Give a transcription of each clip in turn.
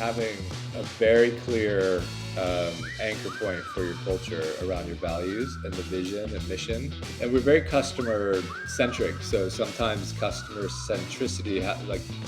having a very clear anchor point for your culture around your values and the vision and mission. And we're very customer centric. So sometimes customer centricity,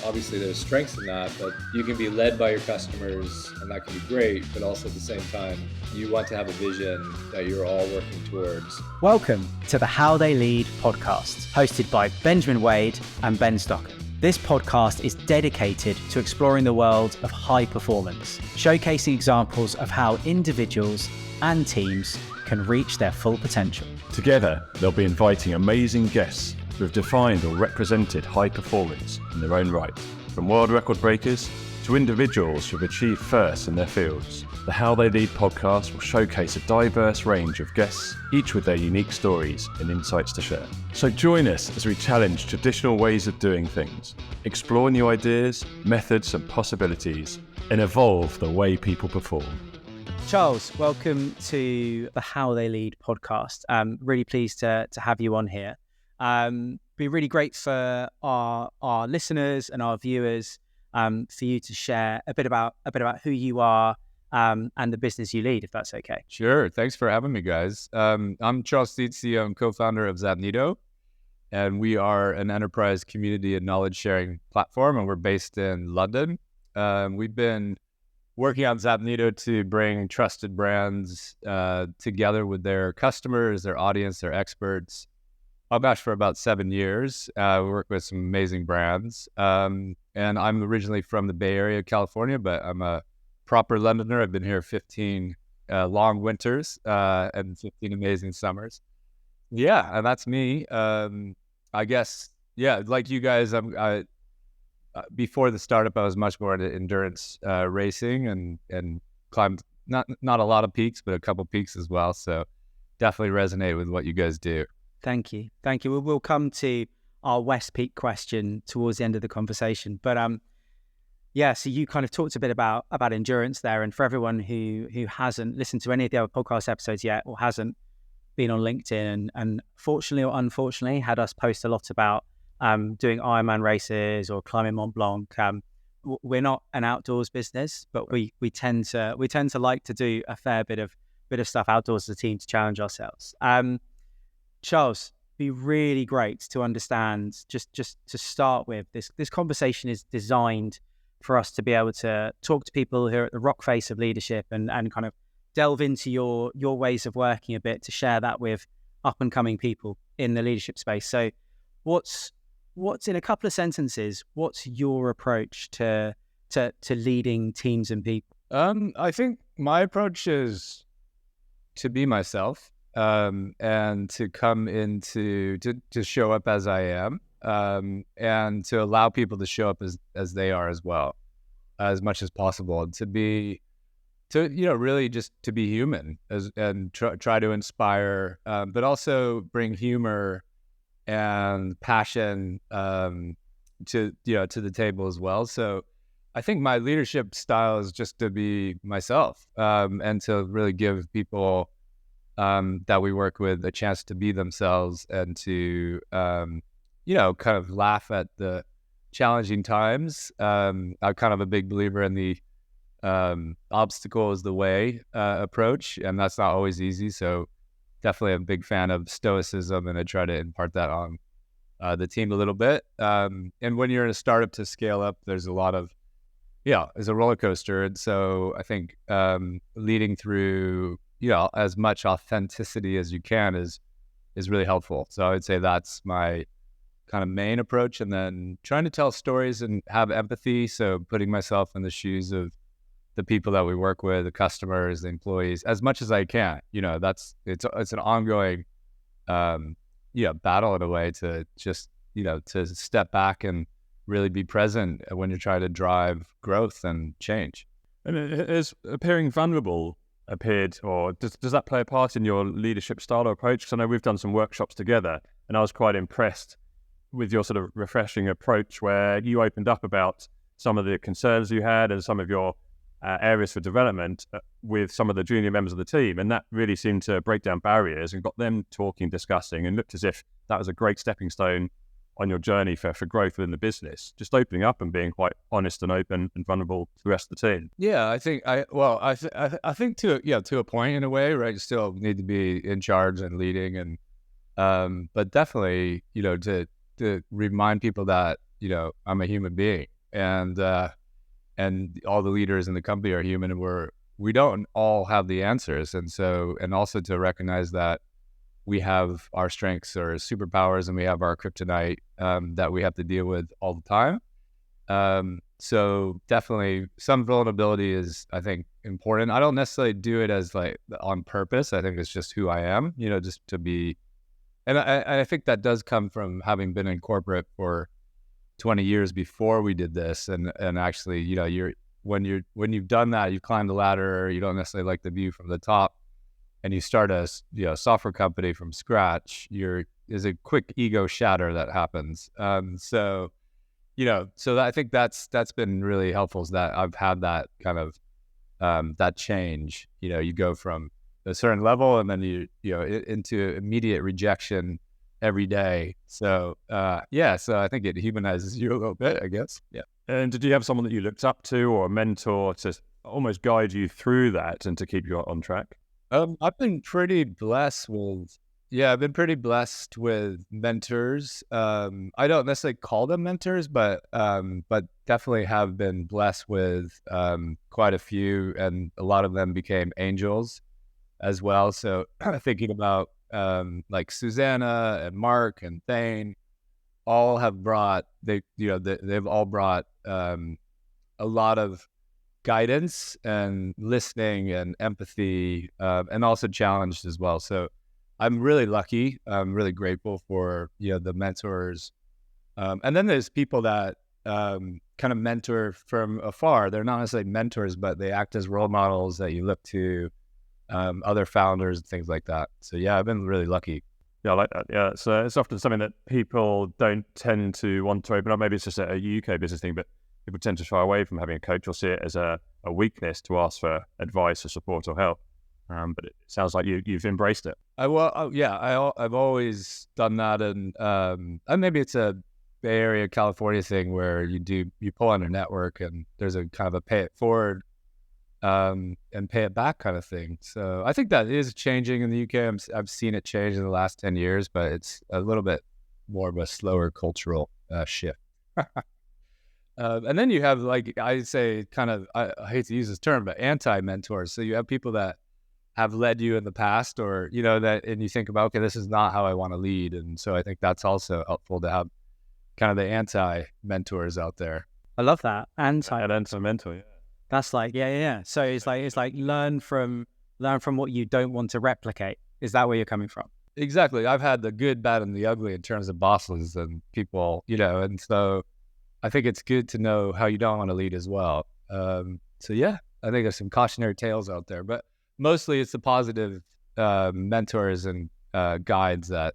obviously there's strengths in that, but you can be led by your customers and that can be great. But also at the same time, you want to have a vision that you're all working towards. Welcome to the How They Lead podcast, hosted by Benjamin Wade and Ben Stocker. This podcast is dedicated to exploring the world of high performance, showcasing examples of how individuals and teams can reach their full potential. Together, they'll be inviting amazing guests who have defined or represented high performance in their own right, from world record breakers to individuals who have achieved first in their fields. The How They Lead podcast will showcase a diverse range of guests, each with their unique stories and insights to share. So join us as we challenge traditional ways of doing things, explore new ideas, methods and possibilities, and evolve the way people perform. Charles, welcome to the How They Lead podcast. Really pleased to have you on here. Be really great for our listeners and our viewers for you to share a bit about who you are and the business you lead, if that's okay. Sure. Thanks for having me, guys. I'm Charles Thiede, CEO and co-founder of Zapnito, and we are an enterprise community and knowledge sharing platform, and we're based in London. We've been working on Zapnito to bring trusted brands together with their customers, their audience, their experts. Oh gosh, for about 7 years. We work with some amazing brands. And I'm originally from the Bay Area, California, but I'm a proper Londoner. I've been here 15 long winters and 15 amazing summers. Yeah, and that's me. I guess, yeah, like you guys, before the startup, I was much more into endurance racing and climbed not a lot of peaks, but a couple peaks as well. So definitely resonate with what you guys do. Thank you. We'll come to our West Peak question towards the end of the conversation. But so you kind of talked a bit about endurance there. And for everyone who hasn't listened to any of the other podcast episodes yet or hasn't been on LinkedIn and fortunately or unfortunately had us post a lot about doing Ironman races or climbing Mont Blanc, we're not an outdoors business, but we tend to like to do a fair bit of stuff outdoors as a team to challenge ourselves. Charles, be really great to understand, just to start with, this conversation is designed for us to be able to talk to people who are at the rock face of leadership and kind of delve into your ways of working a bit to share that with up and coming people in the leadership space. So what's in a couple of sentences, what's your approach to leading teams and people? I think my approach is to be myself. And to come into to show up as I am, and to allow people to show up as they are as well, as much as possible, and really just to be human and try to inspire, but also bring humor and passion to the table as well. So I think my leadership style is just to be myself, and to really give people that we work with a chance to be themselves and to, kind of laugh at the challenging times. I'm kind of a big believer in the obstacle is the way approach, and that's not always easy. So definitely a big fan of stoicism, and I try to impart that on the team a little bit. And when you're in a startup to scale up, there's a lot of, it's a roller coaster. And so I think leading through as much authenticity as you can is really helpful. So I would say that's my kind of main approach. And then trying to tell stories and have empathy. So putting myself in the shoes of the people that we work with, the customers, the employees, as much as I can. It's an ongoing battle in a way to just, to step back and really be present when you're trying to drive growth and change. And is appearing vulnerable or does that play a part in your leadership style or approach? Because I know we've done some workshops together and I was quite impressed with your sort of refreshing approach where you opened up about some of the concerns you had and some of your areas for development with some of the junior members of the team. And that really seemed to break down barriers and got them talking, discussing, and looked as if that was a great stepping stone on your journey for growth within the business, just opening up and being quite honest and open and vulnerable to the rest of the team. Yeah, I think I think to a point in a way, right? You still need to be in charge and leading, and but definitely, to remind people that I'm a human being, and all the leaders in the company are human, and we don't all have the answers, and also to recognize that we have our strengths or superpowers, and we have our kryptonite that we have to deal with all the time. So definitely some vulnerability is, I think, important. I don't necessarily do it as like on purpose. I think it's just who I am, just to be. And I think that does come from having been in corporate for 20 years before we did this. And actually, when you've done that, you've climbed the ladder, you don't necessarily like the view from the top, and you start a software company from scratch, there's a quick ego shatter that happens. So I think that's been really helpful, is that I've had that kind of that change. You go from a certain level, and then into immediate rejection every day. So so I think it humanizes you a little bit, I guess. Yeah. And did you have someone that you looked up to, or a mentor, to almost guide you through that and to keep you on track? I've been pretty blessed with mentors. I don't necessarily call them mentors, but definitely have been blessed with quite a few, and a lot of them became angels as well. So thinking about like Susanna and Mark and Thane, all have brought they've all brought a lot of guidance and listening and empathy, and also challenged as well. So I'm really lucky. I'm really grateful for the mentors, and then there's people that kind of mentor from afar. They're not necessarily mentors, but they act as role models that you look to, other founders and things like that. So yeah, I've been really lucky. Yeah, I like that. Yeah, it's often something that people don't tend to want to open up. Maybe it's just a UK business thing, but people tend to shy away from having a coach, or see it as a weakness to ask for advice or support or help. But it sounds like you've embraced it. I've always done that, and maybe it's a Bay Area, California thing where you pull on a network, and there's a kind of a pay it forward and pay it back kind of thing. So I think that is changing in the UK. I've seen it change in the last 10 years, but it's a little bit more of a slower cultural shift. And then you have, like, I'd say, kind of, I hate to use this term, but anti-mentors. So you have people that have led you in the past, or, and you think about, okay, this is not how I want to lead. And so I think that's also helpful to have kind of the anti-mentors out there. I love that. Anti-mentor, yeah. That's like, yeah. So it's like learn from what you don't want to replicate. Is that where you're coming from? Exactly. I've had the good, bad, and the ugly in terms of bosses and people, and so I think it's good to know how you don't want to lead as well. So yeah, I think there's some cautionary tales out there, but mostly it's the positive mentors and guides that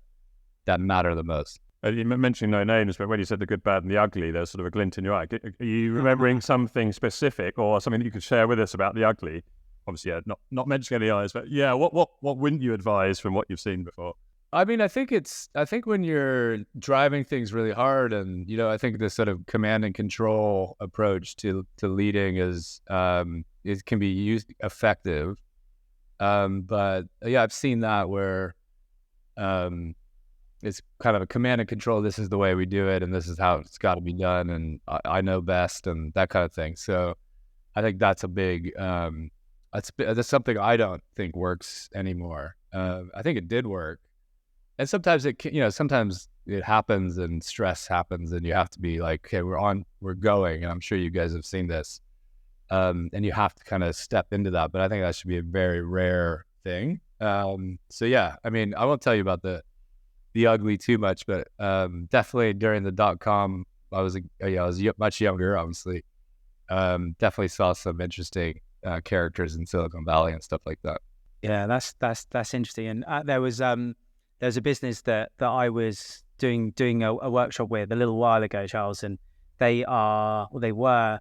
matter the most. You mentioned no names, but when you said the good, bad, and the ugly, there's sort of a glint in your eye. Are you remembering something specific, or something that you could share with us about the ugly? Obviously, yeah, not mentioning any eyes, but yeah, what wouldn't you advise from what you've seen before? I mean, I think when you're driving things really hard, and I think this sort of command and control approach to leading is it can be used effective, but yeah, I've seen that where it's kind of a command and control. This is the way we do it, and this is how it's got to be done, and I know best, and that kind of thing. So I think that's a big that's something I don't think works anymore. I think it did work. And sometimes sometimes it happens, and stress happens, and you have to be like, okay, we're going. And I'm sure you guys have seen this. And you have to kind of step into that. But I think that should be a very rare thing. So yeah, I mean, I won't tell you about the ugly too much, but definitely during the .com, I was much younger, obviously. Definitely saw some interesting characters in Silicon Valley and stuff like that. Yeah, that's interesting. And there's a business that I was doing a workshop with a little while ago, Charles, and they were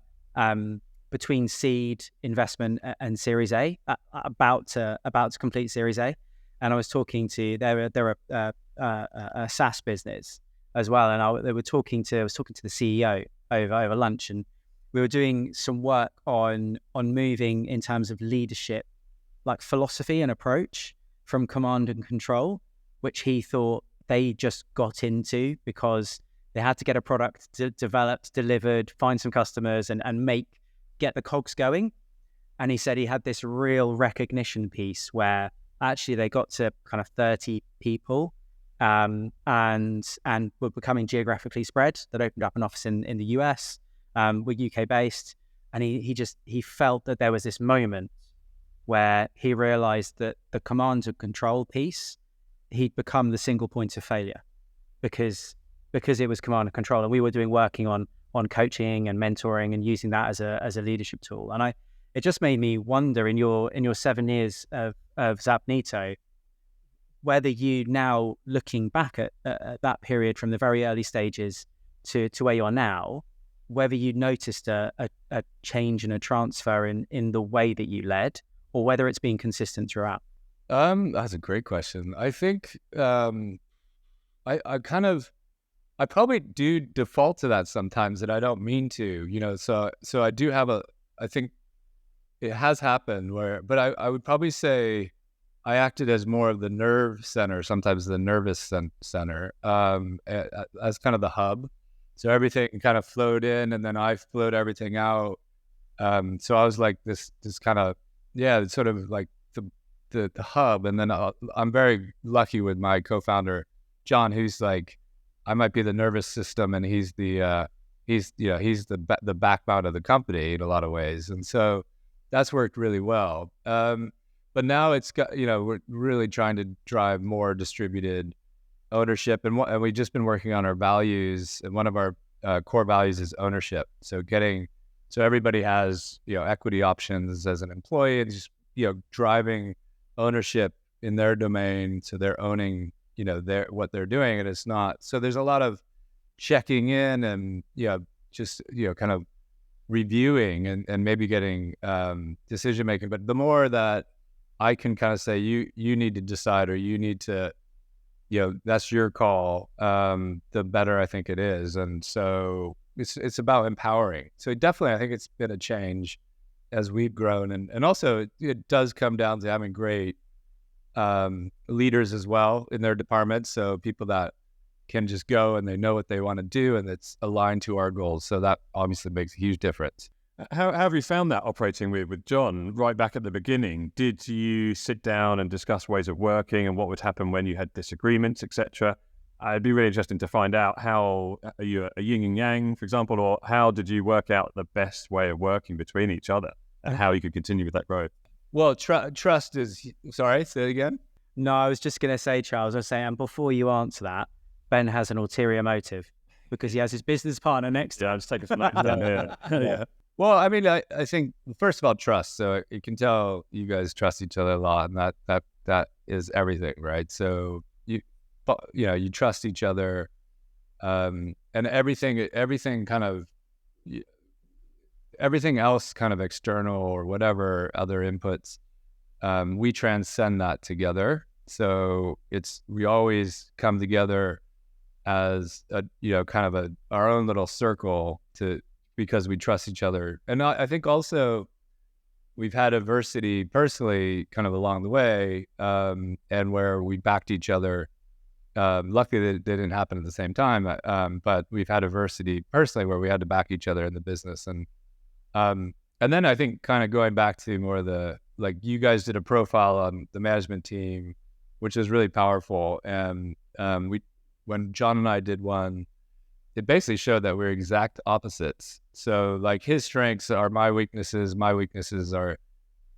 between seed investment and Series A, about to complete Series A. And I was talking to they're a SaaS business, as well. And I was talking to the CEO over lunch, and we were doing some work on moving in terms of leadership, like philosophy and approach from command and control, which he thought they just got into because they had to get a product developed, delivered, find some customers, and get the cogs going. And he said he had this real recognition piece where actually they got to kind of 30 people, and were becoming geographically spread. That opened up an office in the US, were UK based, and he felt that there was this moment where he realized that the command and control piece, he'd become the single point of failure because it was command and control, and we were working on coaching and mentoring and using that as a leadership tool. And it just made me wonder, in your 7 years of Zapnito, whether you now, looking back at that period from the very early stages to where you are now, whether you noticed a change and a transfer in the way that you led, or whether it's been consistent throughout. That's a great question. I think I probably do default to that sometimes, that I don't mean to, so I do have I think it has happened but I would probably say I acted as more of the nerve center, sometimes the nervous center, as kind of the hub. So everything kind of flowed in, and then I flowed everything out. So I was like this kind of, sort of like the hub. And then I'm very lucky with my co-founder, John, who's like, I might be the nervous system, and he's the backbone of the company in a lot of ways. And so that's worked really well. But now it's got, we're really trying to drive more distributed ownership, and we've just been working on our values. And one of our core values is ownership. So everybody has, equity options as an employee, and just, driving ownership in their domain. So they're owning, what they're doing. And it's not, so there's a lot of checking in and, just, kind of reviewing and maybe getting decision-making. But the more that I can kind of say, you need to decide, or you need to, that's your call, the better I think it is. And so it's about empowering. So definitely, I think it's been a change as we've grown. And also it does come down to having great leaders as well in their departments. So people that can just go and they know what they want to do, and it's aligned to our goals. So that obviously makes a huge difference. How have you found that operating with John right back at the beginning? Did you sit down and discuss ways of working and what would happen when you had disagreements, etc.? It'd be really interesting to find out, how are you a yin and yang, for example, or how did you work out the best way of working between each other and how you could continue with that growth? Well, trust is, sorry, say it again. No, I was just going to say, Charles, I was saying, and before you answer that, Ben has an ulterior motive because he has his business partner next to him. Yeah, I'm just taking some notes down here. Yeah. Well, I mean, I think, first of all, trust. So you can tell you guys trust each other a lot, and that is everything, right? So you trust each other, and everything else kind of external or whatever other inputs, we transcend that together. So we always come together as our own little circle because we trust each other. And I think also we've had adversity personally kind of along the way, and where we backed each other. Luckily, they didn't happen at the same time, but we've had adversity personally where we had to back each other in the business. And then I think kind of going back to more like you guys did a profile on the management team, which is really powerful. And when John and I did one, it basically showed that we're exact opposites. So like his strengths are my weaknesses are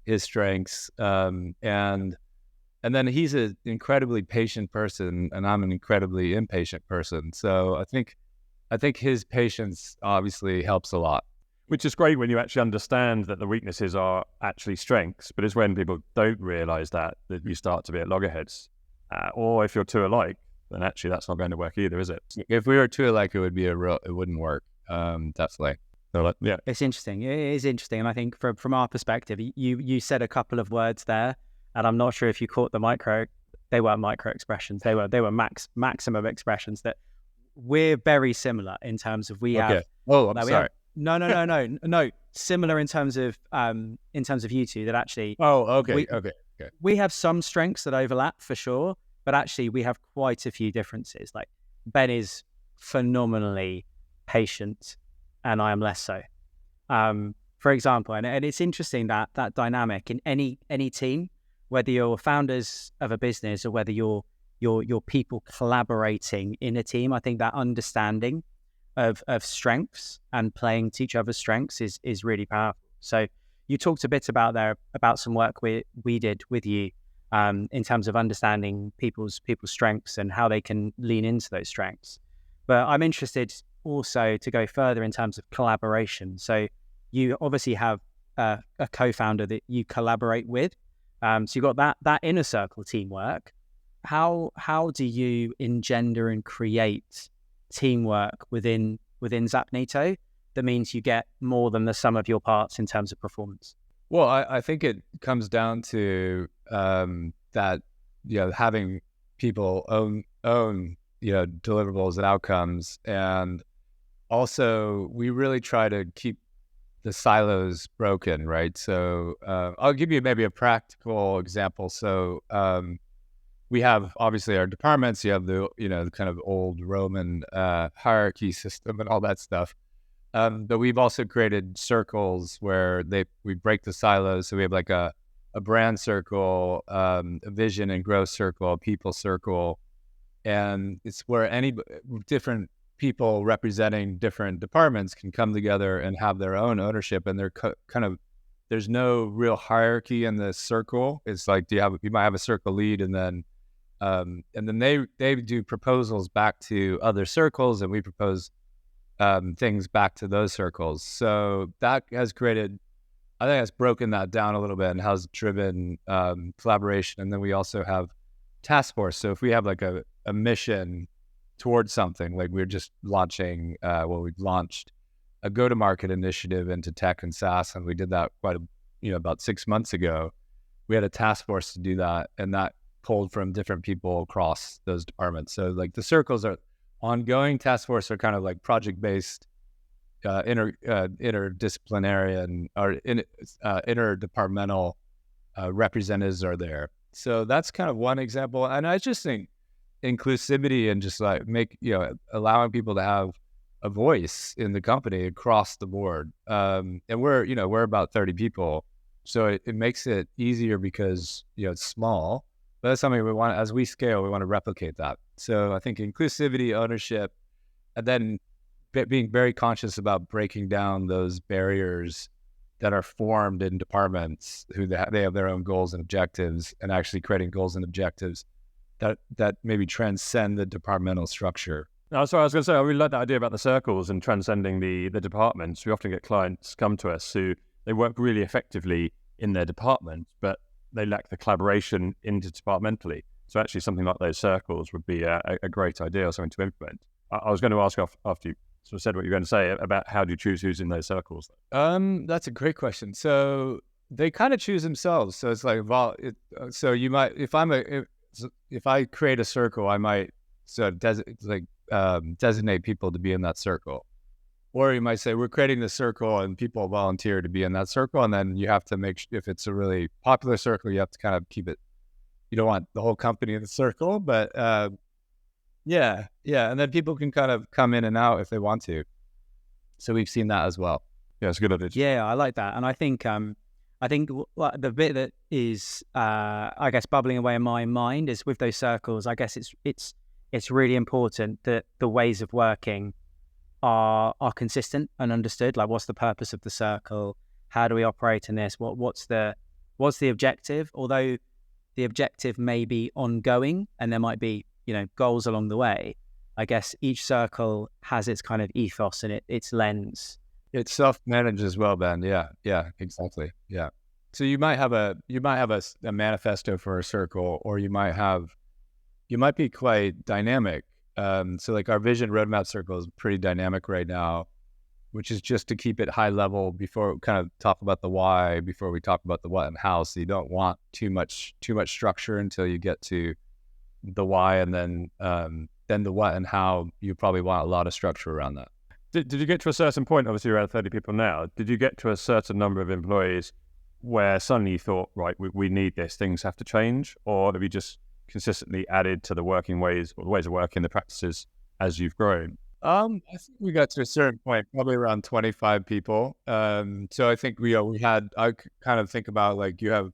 his strengths. And then he's an incredibly patient person, and I'm an incredibly impatient person. So I think his patience obviously helps a lot. Which is great when you actually understand that the weaknesses are actually strengths, but it's when people don't realize that you start to be at loggerheads. Or if you're too alike, then actually that's not going to work either, is it? If we were too alike, it wouldn't work. Definitely. So yeah. It's interesting. It is interesting. And I think from our perspective, you said a couple of words there, and I'm not sure if you caught they weren't micro expressions. They were maximum expressions that we're very similar in terms of we Okay. have. Oh, I'm No, we sorry. have no. Similar in terms of you two. That actually, Oh, okay. we Okay. we have some strengths that overlap for sure, but actually we have quite a few differences. Like Ben is phenomenally patient, and I am less so. For example, and it's interesting that dynamic in any team, whether you're founders of a business or whether you're people collaborating in a team. I think that understanding of strengths and playing to each other's strengths is really powerful. So you talked a bit about some work we did with you in terms of understanding people's strengths and how they can lean into those strengths. But I'm interested also to go further in terms of collaboration. So you obviously have a co-founder that you collaborate with. So you've got that inner circle teamwork. How do you engender and create teamwork within Zapnito that means you get more than the sum of your parts in terms of performance? Well, I think it comes down to that, having people own deliverables and outcomes, and also we really try to keep the silos broken, right? So I'll give you maybe a practical example. So we have obviously our departments. You have the kind of old Roman hierarchy system and all that stuff. But we've also created circles where we break the silos. So we have like a brand circle, a vision and growth circle, a people circle, and it's where any different people representing different departments can come together and have their own ownership. And they're there's no real hierarchy in the circle. It's like you might have a circle lead, and then they do proposals back to other circles, and we propose things back to those circles. So that has created, I think that's broken that down a little bit and has driven collaboration. And then we also have task force. So if we have like a mission towards something, like we're just launching, we've launched a go-to-market initiative into tech and SaaS, and we did that about 6 months ago. We had a task force to do that, and that pulled from different people across those departments. So like the circles are ongoing, task force are kind of like project-based, interdisciplinary and interdepartmental representatives are there. So that's kind of one example. And I just think inclusivity and just like allowing people to have a voice in the company across the board. And we're about 30 people. So it makes it easier because, it's small, but that's something we want, as we scale, we want to replicate that. So I think inclusivity, ownership, and then being very conscious about breaking down those barriers that are formed in departments who they have their own goals and objectives, and actually creating goals and objectives that maybe transcend the departmental structure. No, sorry, I was going to say, I really like that idea about the circles and transcending the departments. We often get clients come to us who they work really effectively in their department, but they lack the collaboration interdepartmentally. So actually something like those circles would be a great idea or something to implement. I was going to ask after you sort of said what you're going to say about how do you choose who's in those circles? That's a great question. So they kind of choose themselves. So it's like, so you might, if I create a circle, I might designate people to be in that circle. Or you might say, we're creating the circle and people volunteer to be in that circle. And then you have to if it's a really popular circle, you have to kind of keep it, you don't want the whole company in the circle, but yeah. And then people can kind of come in and out if they want to. So we've seen that as well. Yeah, it's a good idea. Yeah, I like that. And I think the bit that is, I guess, bubbling away in my mind is with those circles. I guess it's really important that the ways of working are consistent and understood. Like, what's the purpose of the circle? How do we operate in this? What's the objective? Although the objective may be ongoing and there might be goals along the way, I guess each circle has its kind of ethos and its lens. It's self-managed as well, Ben. Yeah, exactly. Yeah. So you might have a manifesto for a circle, or you might be quite dynamic. So like our vision roadmap circle is pretty dynamic right now, which is just to keep it high level before we kind of talk about the why, before we talk about the what and how. So you don't want too much structure until you get to the why, and then then the what and how, you probably want a lot of structure around that. Did you get to a certain point, obviously you're around 30 people now, did you get to a certain number of employees where suddenly you thought, right, we need this, things have to change? Or have you just consistently added to the working ways, or the ways of working, the practices as you've grown? I think we got to a certain point, probably around 25 people. So I think I kind of think about like you have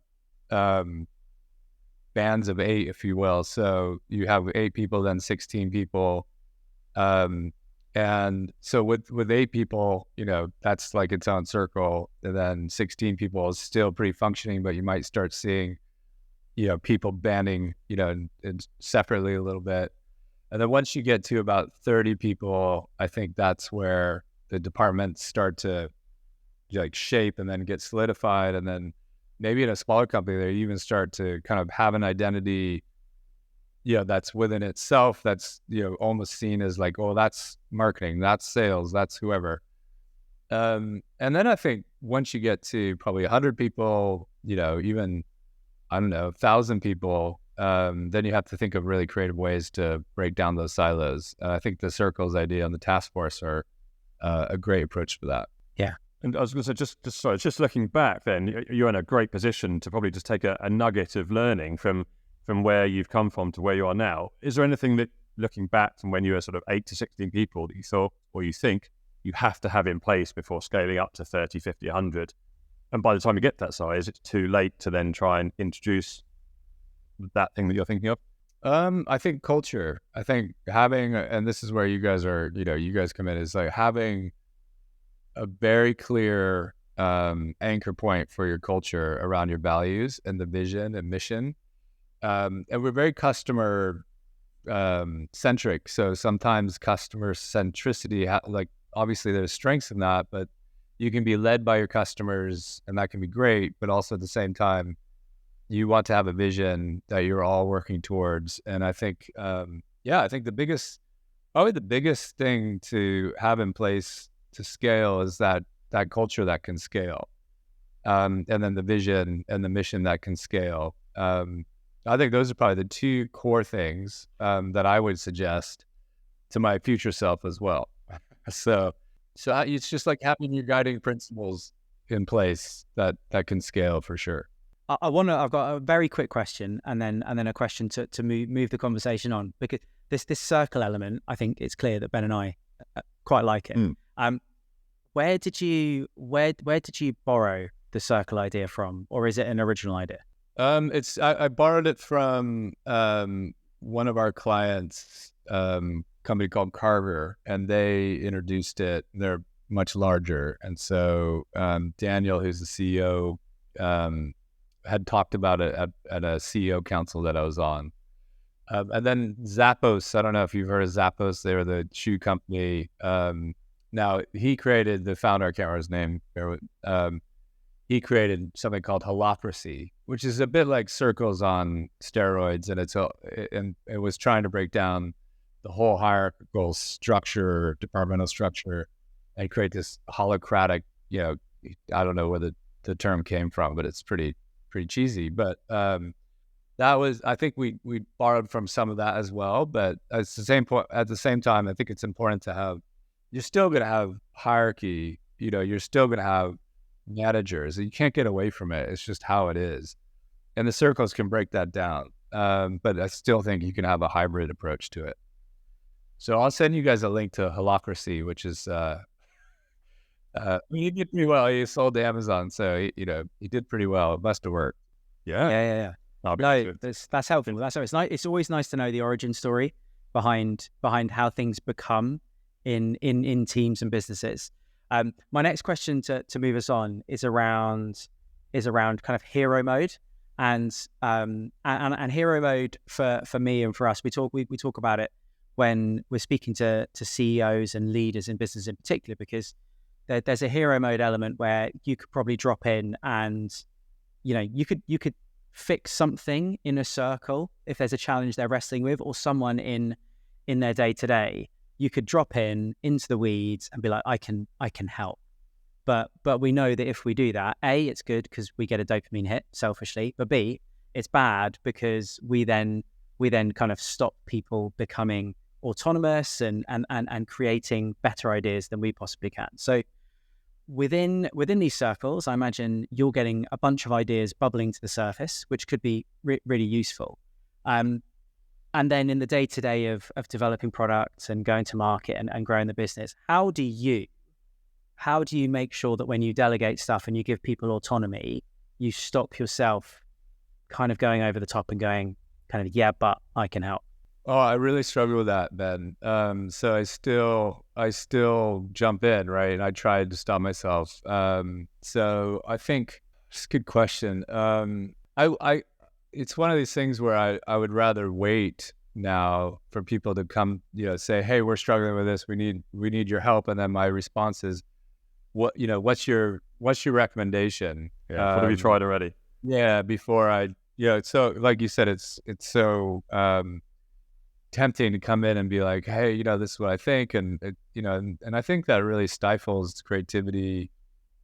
bands of 8, if you will. So you have 8 people, then 16 people. And so with 8 people, that's like its own circle. And then 16 people is still pretty functioning, but you might start seeing, people banding, separately a little bit. And then once you get to about 30 people, I think that's where the departments start to like shape and then get solidified. And then maybe in a smaller company, they even start to kind of have an identity, that's within itself. That's, almost seen as like, oh, that's marketing, that's sales, that's whoever. And then I think once you get to probably 100 people, even, I don't know, 1,000 people, then you have to think of really creative ways to break down those silos. I think the circles idea and the task force are a great approach for that. Yeah. And I was going to say, just looking back then, you're in a great position to probably just take a nugget of learning from where you've come from to where you are now. Is there anything that, looking back from when you were sort of 8 to 16 people, that you thought, or you think you have to have in place before scaling up to 30, 50, 100? And by the time you get that size, it's too late to then try and introduce that thing that you're thinking of? I think culture. I think having, and this is where you guys are, you guys come in, is like having a very clear anchor point for your culture around your values and the vision and mission. And we're very customer centric. So sometimes customer centricity, like obviously there's strengths in that, but you can be led by your customers and that can be great. But also at the same time, you want to have a vision that you're all working towards. And I think, I think probably the biggest thing to have in place to scale is that culture that can scale. And then the vision and the mission that can scale. I think those are probably the 2 core things that I would suggest to my future self as well. So it's just like having your guiding principles in place that can scale for sure. I've got a very quick question and then a question to move the conversation on, because this circle element, I think it's clear that Ben and I quite like it. Where did you borrow the circle idea from, or is it an original idea? I borrowed it from one of our clients, company called Carver, and they introduced it. They're much larger, and so Daniel, who's the CEO, had talked about it at a CEO council that I was on. And then Zappos, I don't know if you've heard of Zappos. They were the shoe company. Now, he created, the founder, I can't remember his name, he created something called holacracy, which is a bit like circles on steroids. And it was trying to break down the whole hierarchical structure, departmental structure, and create this holocratic, I don't know where the term came from, but it's pretty cheesy. But that was, I think we borrowed from some of that as well. But at the same time, I think it's important to have, you're still going to have hierarchy, you're still going to have managers. You can't get away from it. It's just how it is. And the circles can break that down. But I still think you can have a hybrid approach to it. So I'll send you guys a link to holacracy, which is, he did pretty well. He sold to Amazon. So, he did pretty well. It must have worked. Yeah. No, that's helpful. It's nice. It's always nice to know the origin story behind how things become in teams and businesses. My next question to move us on is around kind of hero mode, and hero mode for me and for us. We talk about it when we're speaking to CEOs and leaders in business in particular, because there's a hero mode element where you could probably drop in and you could fix something in a circle if there's a challenge they're wrestling with, or someone in their day to day. You could drop into the weeds and be like, I can help. But we know that if we do that, A, it's good because we get a dopamine hit selfishly, but B, it's bad because we then kind of stop people becoming autonomous and creating better ideas than we possibly can. So within these circles, I imagine you're getting a bunch of ideas bubbling to the surface, which could be really useful. And then in the day-to-day of developing products and going to market and growing the business, how do you make sure that when you delegate stuff and you give people autonomy, you stop yourself kind of going over the top and going kind of, yeah, but I can help? Oh, I really struggle with that, Ben. So I still jump in, right? And I try to stop myself. So I think it's a good question. It's one of these things where I would rather wait now for people to come, say, hey, we're struggling with this. We need your help. And then my response is, what's your recommendation? Yeah. What have you tried already? Yeah. Before so like you said, it's so, tempting to come in and be like, hey, this is what I think. And I think that really stifles creativity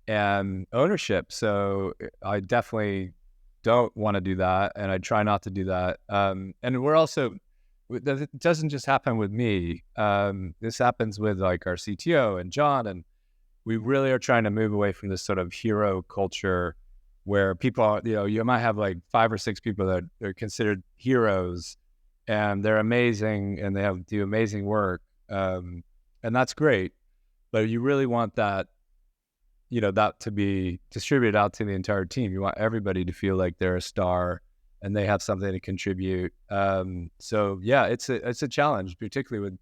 and ownership. So I definitely don't want to do that. And I try not to do that. And we're also, it doesn't just happen with me. This happens with like our CTO and John. And we really are trying to move away from this sort of hero culture where people are, you might have like 5 or 6 people that are considered heroes, and they're amazing and they do amazing work. And that's great, but you really want that, that to be distributed out to the entire team. You want everybody to feel like they're a star and they have something to contribute. So yeah, it's a challenge, particularly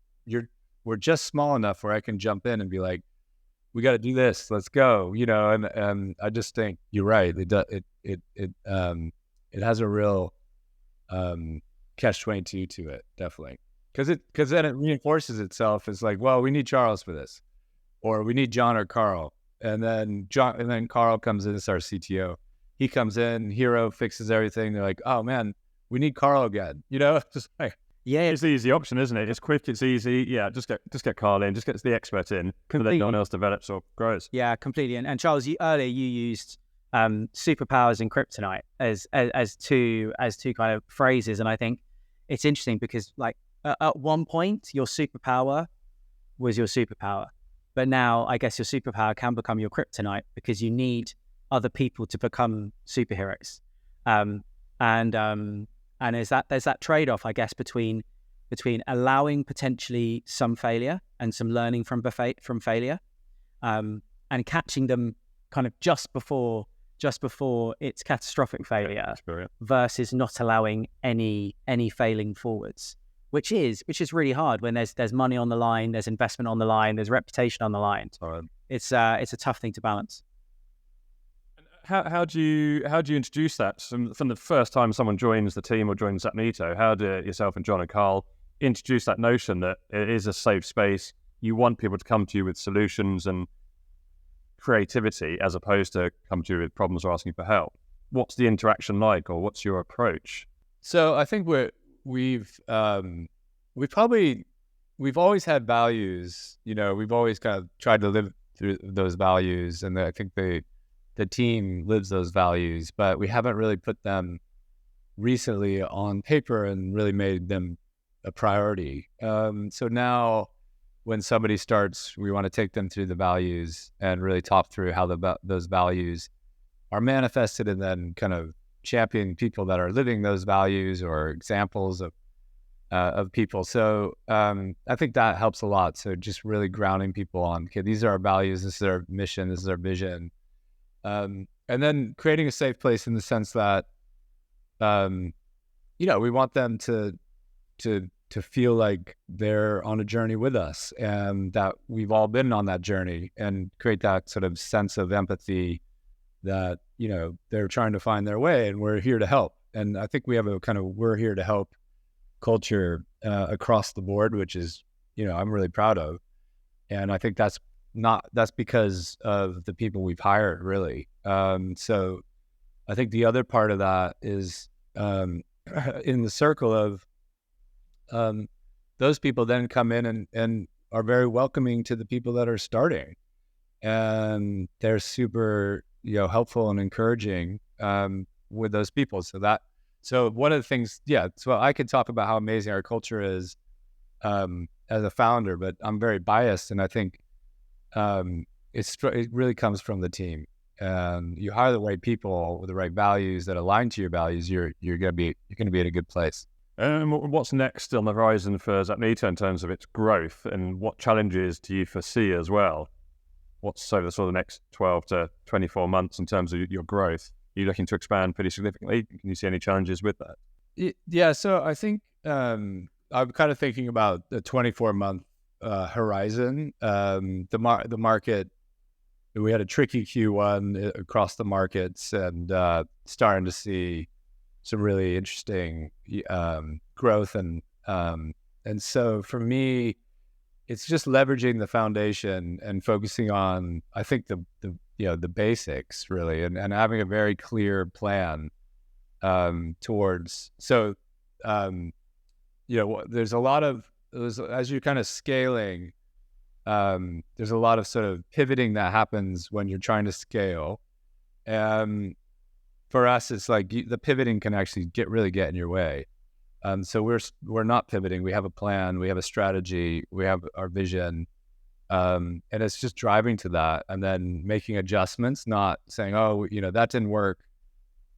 we're just small enough where I can jump in and be like, we got to do this, let's go, and I just think you're right. It has a real, catch-22 to it, definitely, because then it reinforces itself. It's like, well, we need Charles for this, or we need John or Carl, and then Carl comes in as our CTO. He comes in, hero, fixes everything. They're like, oh man, we need Carl again. Just like, yeah, it's the easy option, isn't it? It's quick, it's easy. Yeah, just get Carl in, just get the expert in, so that no one else develops or grows. Yeah, completely. And Charles, earlier you used superpowers and kryptonite as two kind of phrases, and I think it's interesting because like at one point your superpower was your superpower, but now I guess your superpower can become your kryptonite because you need other people to become superheroes. And there's that trade-off, I guess, between allowing potentially some failure and some learning from failure, and catching them kind of just before it's catastrophic failure, versus not allowing any failing forwards, which is really hard when there's money on the line, there's investment on the line, there's reputation on the line. It's a tough thing to balance. How do you introduce that from the first time someone joins the team or joins Zapnito? How do yourself and John and Carl introduce that notion that it is a safe space? You want people to come to you with solutions and creativity as opposed to come to you with problems or asking for help. What's the interaction like, or what's your approach? So I think we've always had values. We've always kind of tried to live through those values, and I think the team lives those values, but we haven't really put them recently on paper and really made them a priority. So now when somebody starts, we want to take them through the values and really talk through how those values are manifested, and then kind of champion people that are living those values or examples of people. So I think that helps a lot. So just really grounding people on, okay, these are our values, this is our mission, this is our vision. And then creating a safe place in the sense that, we want them to feel like they're on a journey with us, and that we've all been on that journey, and create that sort of sense of empathy that, they're trying to find their way and we're here to help. And I think we have a kind of, we're here to help culture across the board, which is, I'm really proud of. And I think that's because of the people we've hired, really. So I think the other part of that is in the circle of those people then come in and are very welcoming to the people that are starting, and they're super, helpful and encouraging with those people. So one of the things, so I could talk about how amazing our culture is as a founder, but I'm very biased, and I think it really comes from the team. And you hire the right people with the right values that align to your values, you're gonna be in a good place. What's next on the horizon for Zapnito in terms of its growth, and what challenges do you foresee as well? What's over the sort of next 12 to 24 months in terms of your growth? Are you looking to expand pretty significantly? Can you see any challenges with that? Yeah, so I think I'm kind of thinking about the 24-month horizon. The market, we had a tricky Q1 across the markets, and starting to see some really interesting growth, and so for me, it's just leveraging the foundation and focusing on, I think, the basics really, and having a very clear plan towards. So there's a lot of, as you're kind of scaling, there's a lot of sort of pivoting that happens when you're trying to scale. For us, it's like the pivoting can actually get in your way. So we're not pivoting. We have a plan. We have a strategy. We have our vision, and it's just driving to that, and then making adjustments. Not saying, "Oh, that didn't work.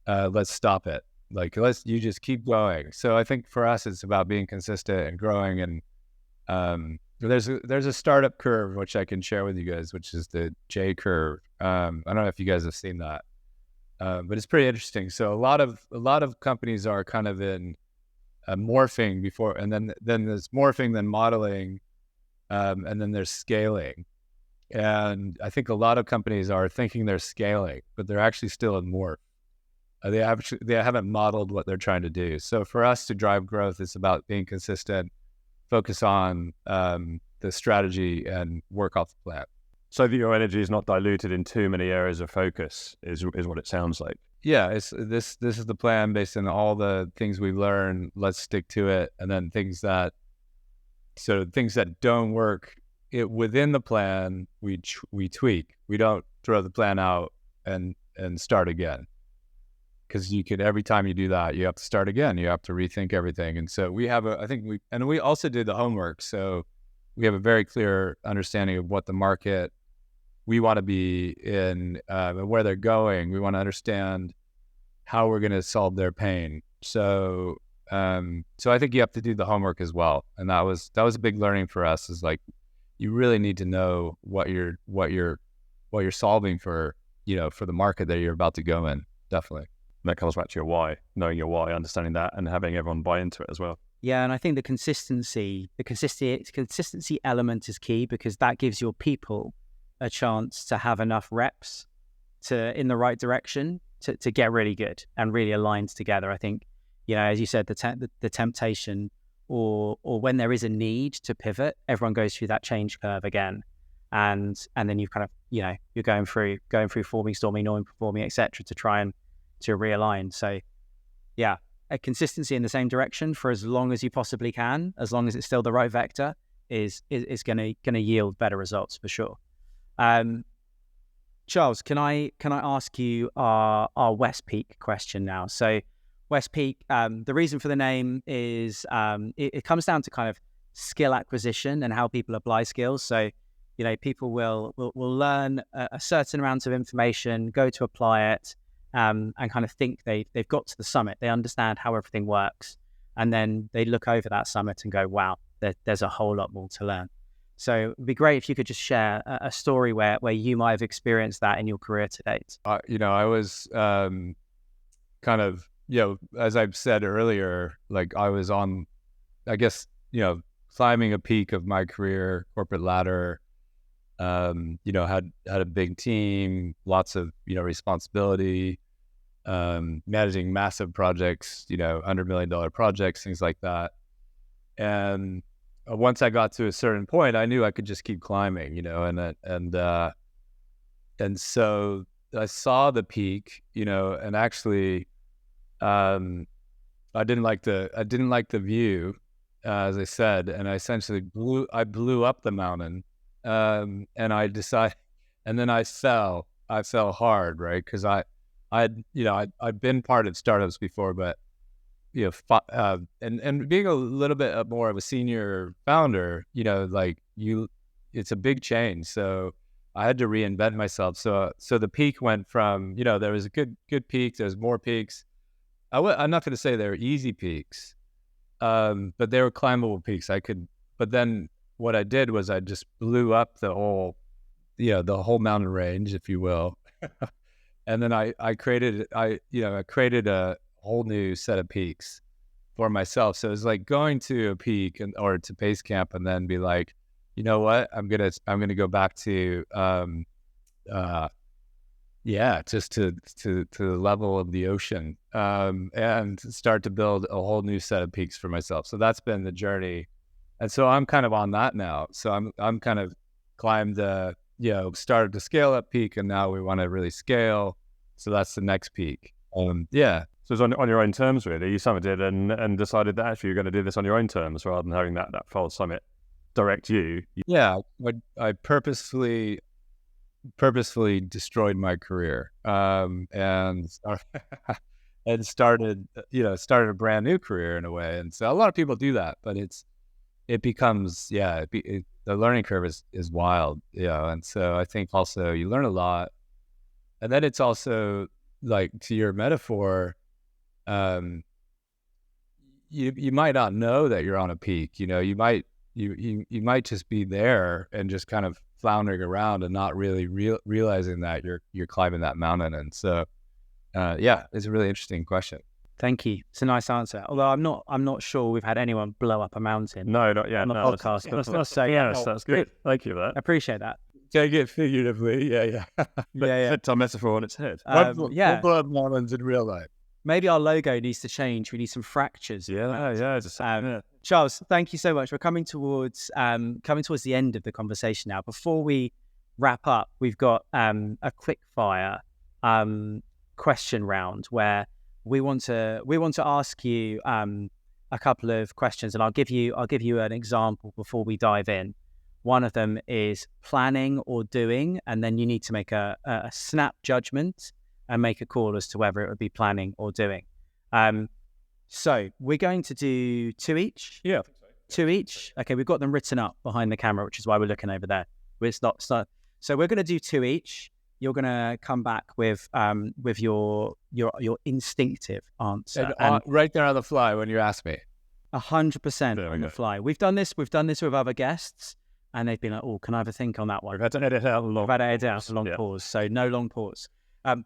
Let's stop it." Like you just keep going. So I think for us, it's about being consistent and growing. And there's a startup curve which I can share with you guys, which is the J curve. I don't know if you guys have seen that, but it's pretty interesting. So a lot of companies are kind of in morphing before, and then there's morphing, then modeling, and then there's scaling. And I think a lot of companies are thinking they're scaling, but they're actually still in morph. They haven't modeled what they're trying to do. So for us to drive growth, it's about being consistent, focus on the strategy, and work off the plan. So that your energy is not diluted in too many areas of focus is what it sounds like. Yeah, this is the plan based on all the things we've learned. Let's stick to it, and then things that don't work within the plan, we tweak. We don't throw the plan out and start again, because every time you do that, you have to start again. You have to rethink everything. And so we also did the homework. So we have a very clear understanding of what the market we want to be in, and where they're going. We want to understand how we're going to solve their pain. So I think you have to do the homework as well. And that was a big learning for us, is like, you really need to know what you're solving for, for the market that you're about to go in. Definitely. And that comes back to your why, knowing your why, understanding that, and having everyone buy into it as well. Yeah, and I think the consistency element is key, because that gives your people a chance to have enough reps in the right direction to get really good and really aligned together. I think, as you said, the temptation or when there is a need to pivot, everyone goes through that change curve again, and then you've kind of you're going through forming, storming, non-performing, etc. to try and to realign. So yeah, a consistency in the same direction for as long as you possibly can, as long as it's still the right vector, is going to yield better results for sure. Charles, can I ask you our West Peak question now? So West Peak, the reason for the name is it comes down to kind of skill acquisition and how people apply skills. So people will learn a certain amount of information, go to apply it, and kind of think they've got to the summit. They understand how everything works, and then they look over that summit and go, wow, there's a whole lot more to learn. So it'd be great if you could just share a story where you might have experienced that in your career to date. I was kind of, as I've said earlier, like I was on, I guess, climbing a peak of my career, corporate ladder, had a big team, lots of, responsibility, managing massive projects, $100 million projects, things like that. And once I got to a certain point, I knew I could just keep climbing, and so I saw the peak, and actually, I didn't like the view, as I said, and I essentially blew up the mountain, and then I fell hard, right? Because I'd been part of startups before, but and being a little bit more of a senior founder, it's a big change. So I had to reinvent myself. So the peak went from, there was a good peak. There's more peaks. I'm not going to say they're easy peaks, but they were climbable peaks. But then what I did was I just blew up the whole mountain range, if you will. And then I created a whole new set of peaks for myself. So it's like going to a peak or to base camp and then be like, you know what, I'm gonna go back to just to the level of the ocean, and start to build a whole new set of peaks for myself. So that's been the journey, and so I'm kind of on that now. So I'm kind of climbed started to scale up peak, and now we want to really scale. So that's the next peak. So it's on your own terms, really. You summited and decided that actually you're going to do this on your own terms rather than having that full summit direct you. Yeah, I purposefully destroyed my career, and started a brand new career in a way. And so a lot of people do that, but it becomes the learning curve is wild, and so I think also you learn a lot. And then it's also, like, to your metaphor, you might not know that you're on a peak. You might just be there and just kind of floundering around and not really realizing that you're climbing that mountain. And so, it's a really interesting question. Thank you. It's a nice answer. Although I'm not sure we've had anyone blow up a mountain. No, not yet. On the podcast. That's good. Thank you for that. Appreciate that. Take it figuratively, yeah. It's a metaphor on its head. We'll blow up mountains in real life. Maybe our logo needs to change. We need some fractures. Charles, thank you so much. We're coming towards the end of the conversation now. Before we wrap up, we've got a quick fire question round where we want to ask you a couple of questions, and I'll give you an example before we dive in. One of them is planning or doing, and then you need to make a snap judgment and make a call as to whether it would be planning or doing. So we're going to do two each. Yeah. Two each. Okay, we've got them written up behind the camera, which is why we're looking over there. It's not. So we're going to do two each. You're going to come back with your instinctive answer. And right there on the fly when you ask me. 100% on the fly. We've done this with other guests, and they've been like, "Oh, can I have a think on that one?" We've had to edit out a long pause. So no long pause.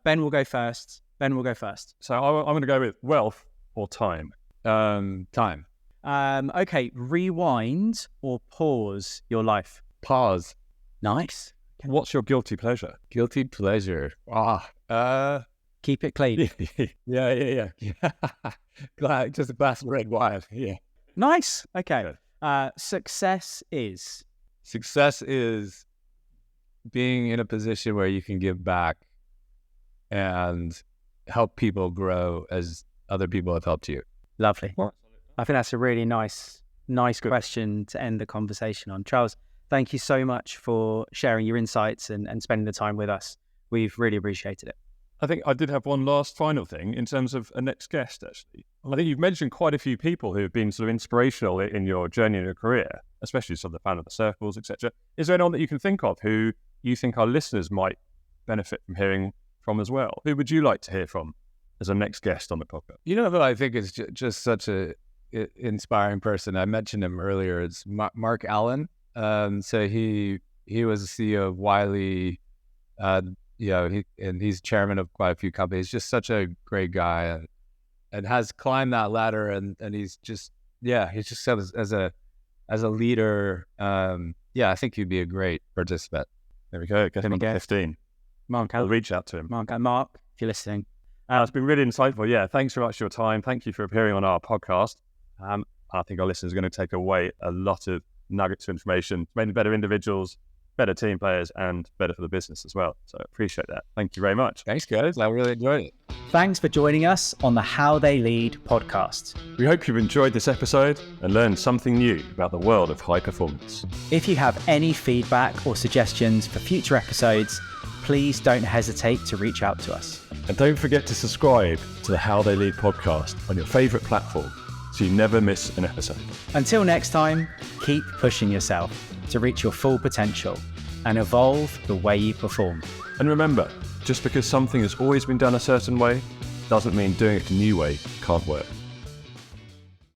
Ben will go first. So I'm going to go with wealth or time. Time. Okay. Rewind or pause your life. Pause. Nice. What's your guilty pleasure? Guilty pleasure. Keep it clean. Yeah. Just a glass of red wine. Yeah. Nice. Okay. Success is being in a position where you can give back and help people grow as other people have helped you. Lovely. I think that's a really nice question to end the conversation on. Charles, thank you so much for sharing your insights and spending the time with us. We've really appreciated it. I think I did have one last final thing in terms of a next guest, actually. I think you've mentioned quite a few people who have been sort of inspirational in your journey in your career, especially sort of the fan of the circles, etc. Is there anyone that you can think of who you think our listeners might benefit from hearing from as well? Who would you like to hear from as a next guest on the podcast? You know who I think is just such a inspiring person? I mentioned him earlier. It's Mark Allen. So he was the CEO of Wiley. He's chairman of quite a few companies. Just such a great guy, and has climbed that ladder. And he's just as a leader. I think he'd be a great participant. There we go. Get him on 15. Mark, I'll reach out to him. Mark, if you're listening. It's been really insightful. Yeah, thanks very much for your time. Thank you for appearing on our podcast. I think our listeners are going to take away a lot of nuggets of information, made better individuals, better team players, and better for the business as well. So I appreciate that. Thank you very much. Thanks, guys. I really enjoyed it. Thanks for joining us on the How They Lead podcast. We hope you've enjoyed this episode and learned something new about the world of high performance. If you have any feedback or suggestions for future episodes, please don't hesitate to reach out to us. And don't forget to subscribe to the How They Lead podcast on your favourite platform so you never miss an episode. Until next time, keep pushing yourself to reach your full potential and evolve the way you perform. And remember, just because something has always been done a certain way doesn't mean doing it a new way can't work.